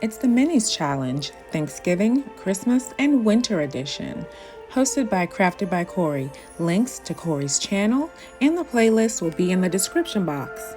It's the Minis Challenge, Thanksgiving, Christmas, and Winter Edition. Hosted by Crafted by Corie. Links to Corie's channel and the playlist will be in the description box.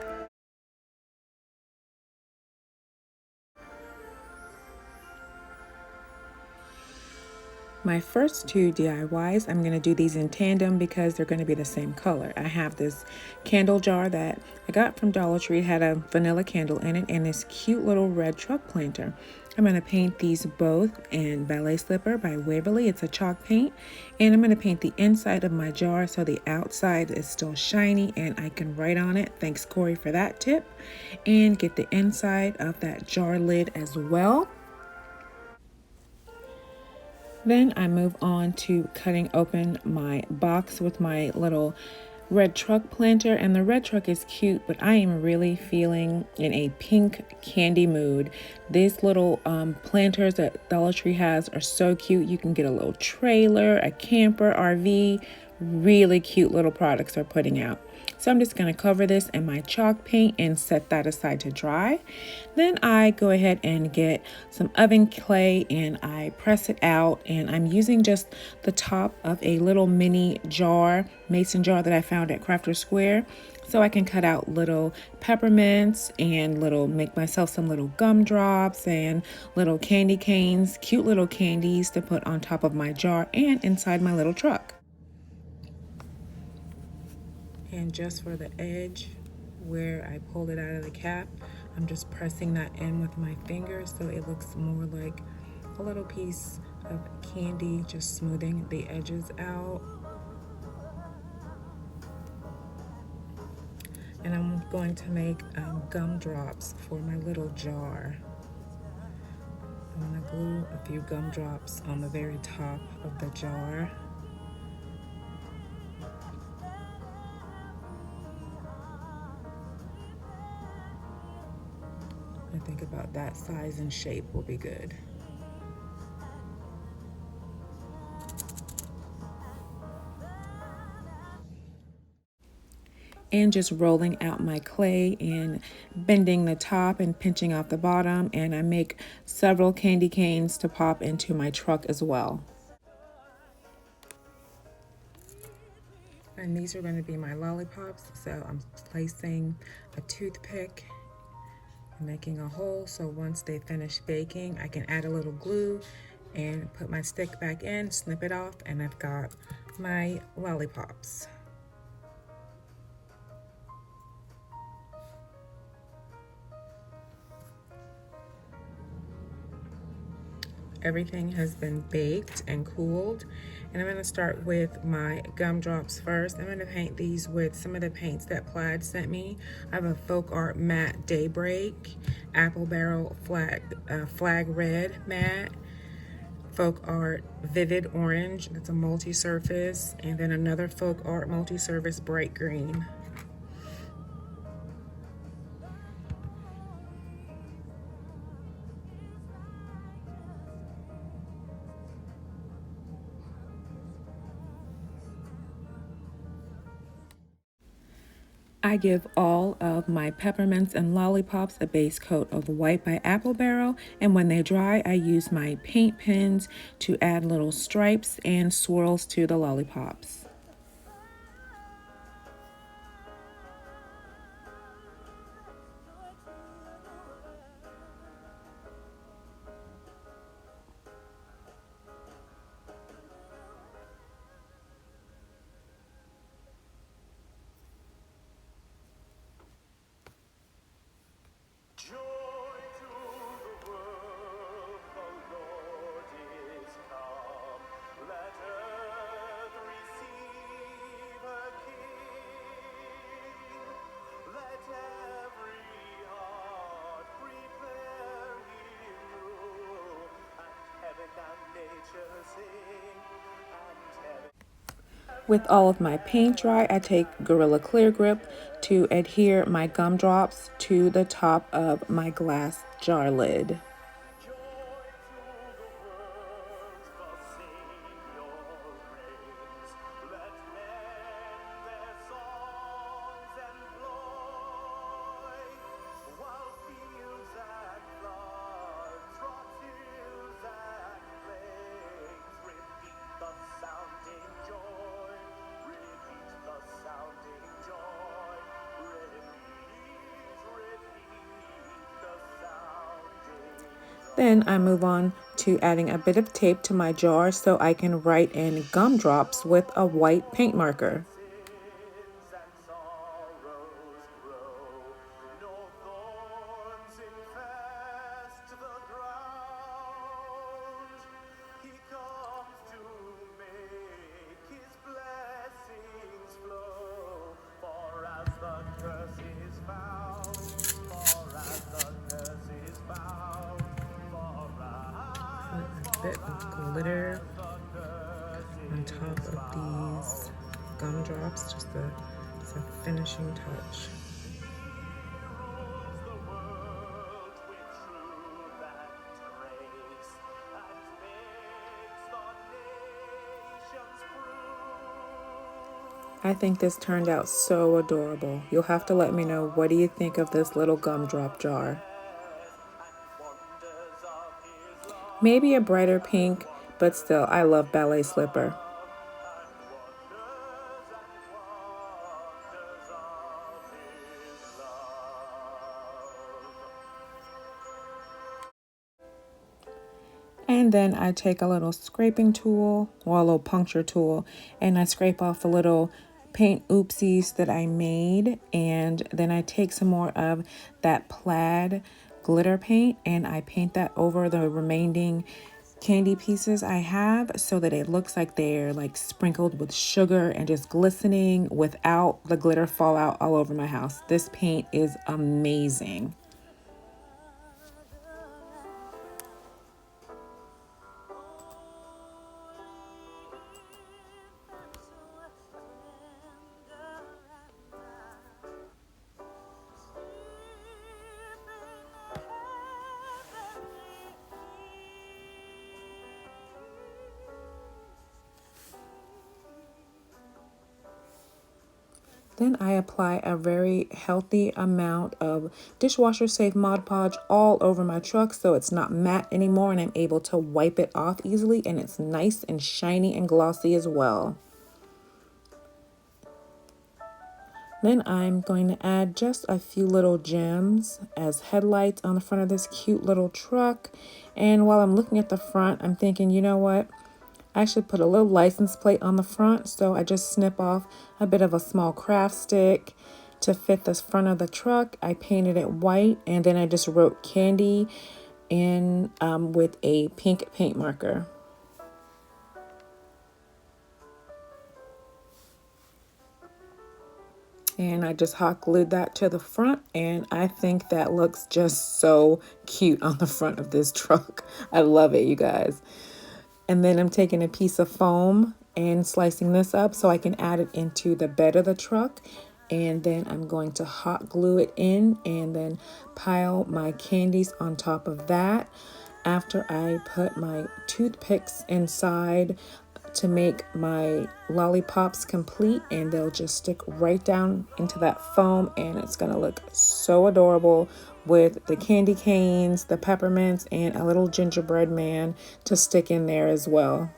My first two DIYs, I'm going to do these in tandem because they're going to be the same color. I have this candle jar that I got from Dollar Tree. It had a vanilla candle in it and this cute little red truck planter. I'm going to paint these both in Ballet Slipper by Waverly. It's a chalk paint. And I'm going to paint the inside of my jar so the outside is still shiny and I can write on it. Thanks, Corie, for that tip. And get the inside of that jar lid as well. Then I move on to cutting open my box with my little red truck planter, and the red truck is cute, but I am really feeling in a pink candy mood. These little planters that Dollar Tree has are so cute. You can get a little trailer, a camper, RV. Really cute little products they're putting out. So I'm just going to cover this in my chalk paint and set that aside to dry. Then I go ahead and get some oven clay and I press it out, and I'm using just the top of a little mini jar, mason jar that I found at Crafter Square. So I can cut out little peppermints and make myself some little gumdrops and little candy canes, cute little candies to put on top of my jar and inside my little truck. And just for the edge where I pulled it out of the cap, I'm just pressing that in with my fingers so it looks more like a little piece of candy, just smoothing the edges out. And I'm going to make gumdrops for my little jar. I'm going to glue a few gumdrops on the very top of the jar. I think about that size and shape will be good. And just rolling out my clay and bending the top and pinching off the bottom, and I make several candy canes to pop into my truck as well. And these are going to be my lollipops, so I'm placing a toothpick and making a hole so once they finish baking I can add a little glue and put my stick back in, snip it off, and I've got my lollipops. Everything has been baked and cooled, and I'm going to start with my gumdrops first. I'm going to paint these with some of the paints that Plaid sent me. I have a Folkart matte Daybreak, Apple Barrel flag red matte, Folkart vivid orange, that's a multi-surface, and then another Folkart multi-surface bright green. I give all of my peppermints and lollipops a base coat of white by Apple Barrel, and when they dry, I use my paint pens to add little stripes and swirls to the lollipops. With all of my paint dry, I take Gorilla Clear Grip to adhere my gumdrops to the top of my glass jar lid. Then I move on to adding a bit of tape to my jar so I can write in gumdrops with a white paint marker. A bit of glitter on top of these gumdrops, just a finishing touch. I think this turned out so adorable. You'll have to let me know, what do you think of this little gumdrop jar? Maybe a brighter pink, but still, I love ballet slipper. And then I take a little scraping tool, or a little puncture tool, and I scrape off a little paint oopsies that I made. And then I take some more of that Plaid glitter paint and I paint that over the remaining candy pieces I have so that it looks like they're like sprinkled with sugar and just glistening without the glitter fall out all over my house. This paint is amazing. Then I apply a very healthy amount of dishwasher safe Mod Podge all over my truck so it's not matte anymore and I'm able to wipe it off easily, and it's nice and shiny and glossy as well. Then I'm going to add just a few little gems as headlights on the front of this cute little truck. And while I'm looking at the front, I'm thinking, you know what? I should put a little license plate on the front, so I just snip off a bit of a small craft stick to fit the front of the truck. I painted it white, and then I just wrote candy in with a pink paint marker. And I just hot glued that to the front, and I think that looks just so cute on the front of this truck. I love it, you guys. And then I'm taking a piece of foam and slicing this up so I can add it into the bed of the truck. And then I'm going to hot glue it in and then pile my candies on top of that after I put my toothpicks inside to make my lollipops complete, and they'll just stick right down into that foam, and it's gonna look so adorable with the candy canes, the peppermints, and a little gingerbread man to stick in there as well.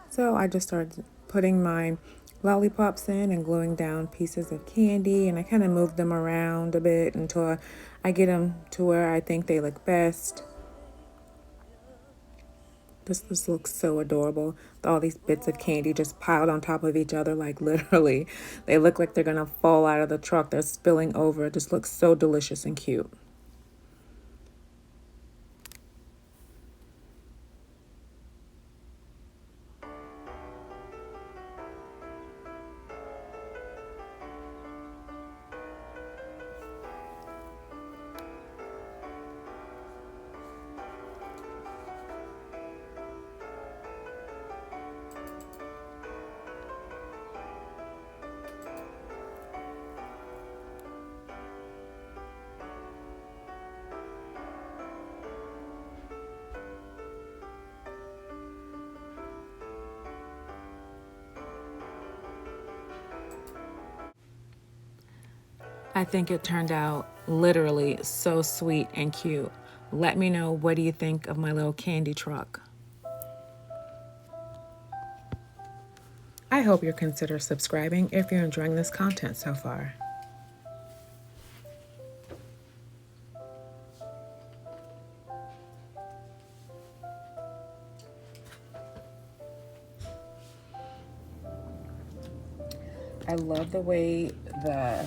So I just started putting my lollipops in and gluing down pieces of candy, and I kind of moved them around a bit until I get them to where I think they look best. This looks so adorable. All these bits of candy just piled on top of each other, like literally. They look like they're gonna fall out of the truck. They're spilling over. It just looks so delicious and cute. I think it turned out literally so sweet and cute. let me know, what do you think of my little candy truck? I hope you'll consider subscribing if you're enjoying this content so far. I love the way the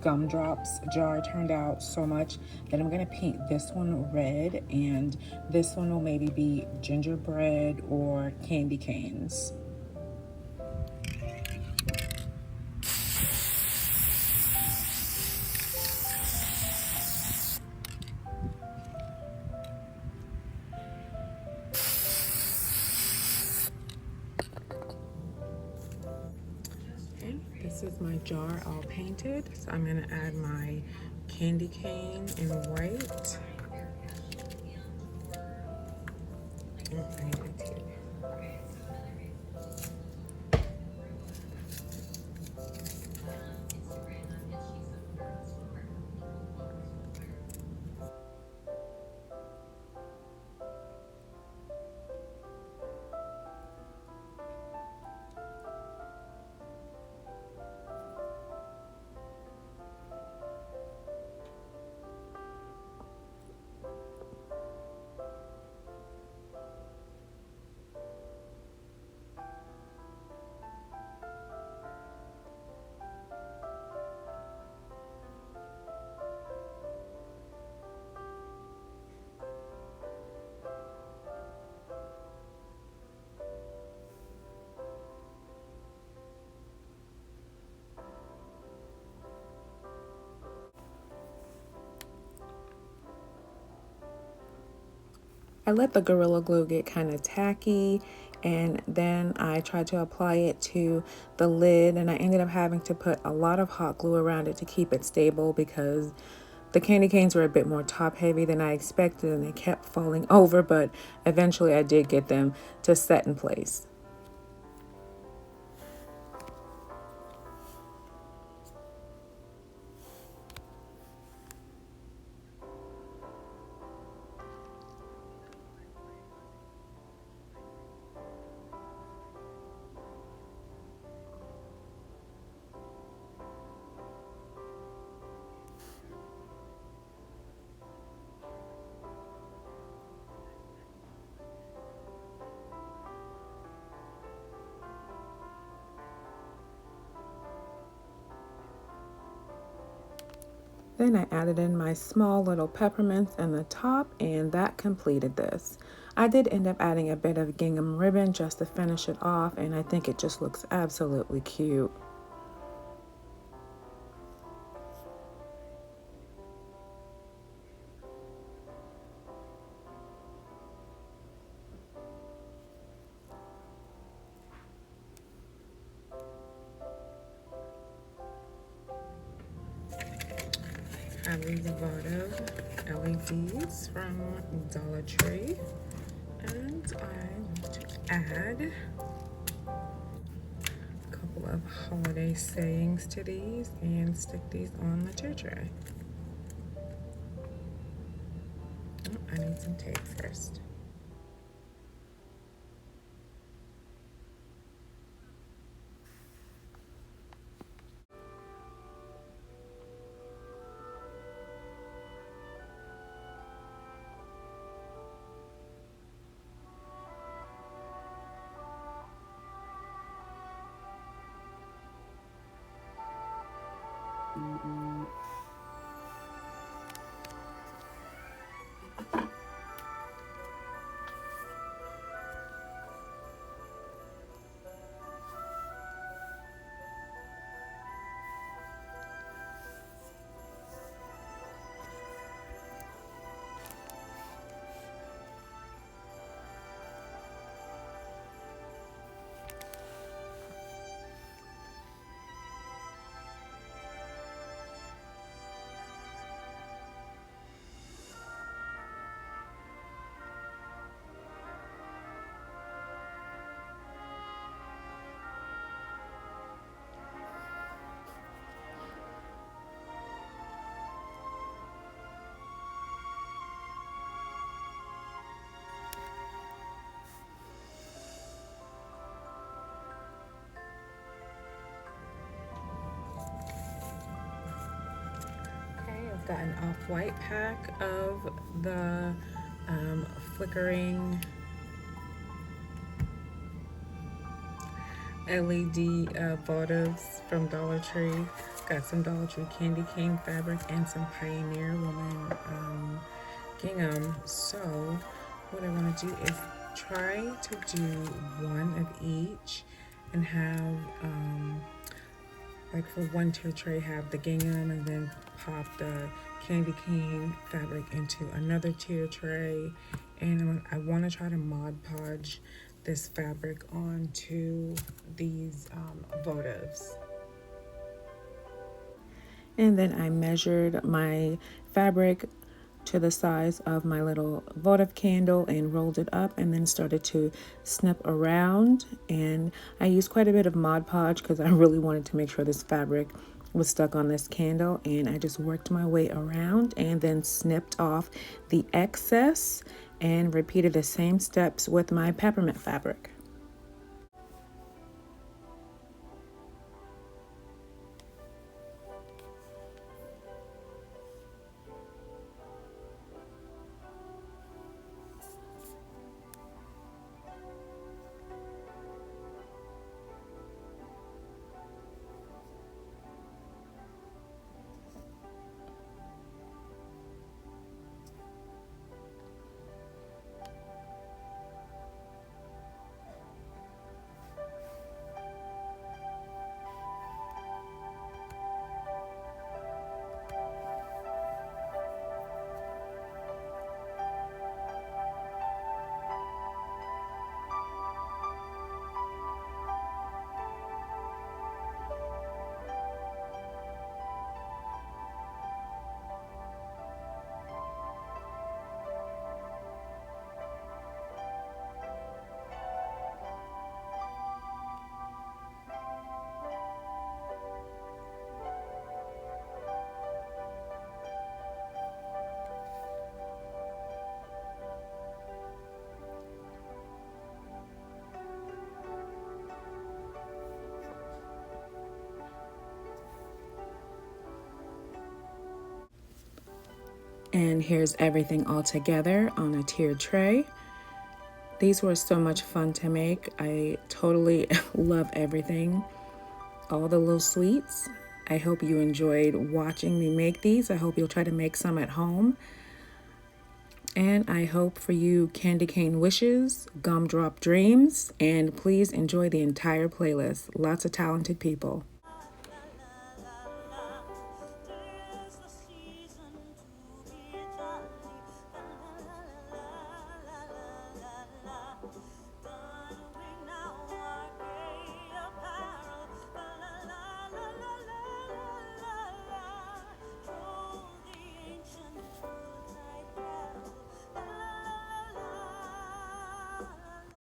gumdrops jar turned out so much that I'm gonna paint this one red, and this one will maybe be gingerbread or candy canes. Okay, this is my jar all painted, so I'm gonna add my candy cane in white. Oh, I need my tape. I let the Gorilla Glue get kind of tacky, and then I tried to apply it to the lid, and I ended up having to put a lot of hot glue around it to keep it stable because the candy canes were a bit more top heavy than I expected, and they kept falling over, but eventually I did get them to set in place. Then I added in my small little peppermints in the top, and that completed this. I did end up adding a bit of gingham ribbon just to finish it off, and I think it just looks absolutely cute. I use a lot of LEDs from Dollar Tree, and I want to add a couple of holiday sayings to these and stick these on the tear tray. Oh, I need some tape first. got an off-white pack of the flickering LED votives from Dollar Tree. Got some Dollar Tree candy cane fabric and some Pioneer Woman gingham. So what I want to do is try to do one of each and have like for one tier tray have the gingham and then pop the candy cane fabric into another tier tray. And I want to try to Mod Podge this fabric onto these votives. And then I measured my fabric to the size of my little votive candle and rolled it up and then started to snip around. And I used quite a bit of Mod Podge because I really wanted to make sure this fabric was stuck on this candle, and I just worked my way around and then snipped off the excess and repeated the same steps with my peppermint fabric. And here's everything all together on a tiered tray. These were so much fun to make. I totally love everything, all the little sweets. I hope you enjoyed watching me make these. I hope you'll try to make some at home. And I hope for you candy cane wishes, gumdrop dreams, and please enjoy the entire playlist. Lots of talented people.